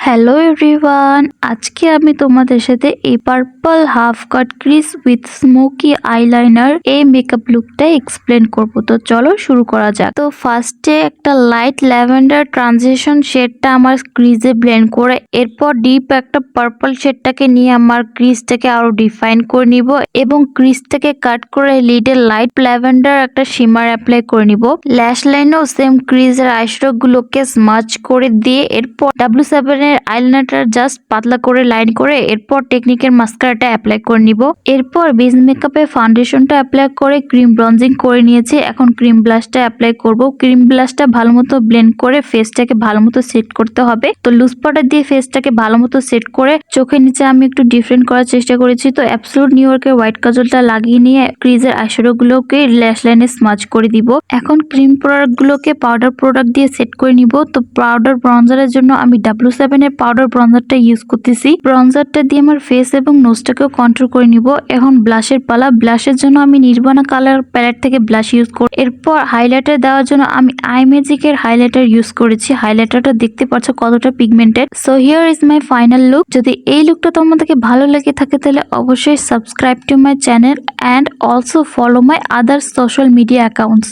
Hello everyone, আজকে আমি তোমাদের সাথে এই purple half cut Chris with smoky eyeliner এই মেকআপ লুকটা এক্সপ্লেন করব। তো চলো শুরু করা যাক। তো ফার্স্টে একটা লাইট ল্যাভেন্ডার ট্রানজিশন শেডটা আমার ক্রিজে ব্লেন্ড করে, এরপর ডিপ একটা পার্পল শেডটাকে নিয়ে আমার ক্রিজটাকে আরো ডিফাইন করে নিব এবং ক্রিজটাকে কাট করে লিডে লাইট ল্যাভেন্ডার একটা শিমার অ্যাপ্লাই করে নিব। ল্যাশ লাইনেও সেম ক্রিজের আইশ্যাডো গুলোকে স্মাচ করে দিয়ে এরপর W7 এর আইলাইনারটা জাস্ট পাতলা করে লাইন করে এরপর টেকনিকের মাস্কারাটা অ্যাপ্লাই করে নিব। এরপর বেস মেকআপে ফাউন্ডেশনটা অ্যাপ্লাই করে ক্রিম ব্রঞ্জিং করে নিয়েছি। এখন ক্রিম ব্লাশটা অ্যাপ্লাই করব। ক্রিম ব্লাশটা ভালো মতো ব্লেন্ড করে ফেসটাকে ভালো মতো সেট করতে হবে। তো লুজ পাউডার দিয়ে ফেসটাকে ভালো মতো সেট করে চোখের নিচে আমি একটু ডিফারেন্ট করার চেষ্টা করেছি। তো অ্যাবসোলুট নিউ ইয়র্কের হোয়াইট কাজলটা লাগিয়ে নিয়ে ক্রিজের আইশ্যাডো গুলোকে ল্যাশ লাইনে স্মাচ করে দিব। এখন ক্রিম প্রোডাক্ট গুলোকে পাউডার প্রোডাক্ট দিয়ে সেট করে নিব। তো পাউডার ব্রঞ্জারের জন্য আমি W7 এর পাউডার ব্রঞ্জারটা ইউজ করতেছি। ব্রঞ্জারটা দিয়ে আমার ফেস এবং নোজটাকেও কন্ট্রোল করে নিব। এখন ব্লাশের পালা। ব্লাশের জন্য আমি নির্বাণা কালার প্যালেট থেকে ব্লাশ ইউজ করি। এরপর হাইলাইটার দেওয়ার জন্য আমি আই ম্যাজিকের হাইলাইটার ইউজ করেছি। হাইলাইটারটা দেখতে পাচ্ছ কতটা pigmented. So here is my final look. যদি এই লুকটা তোমাদেরকে ভালো লেগে থাকে তাহলে অবশ্যই subscribe to my channel and also follow my other social media accounts.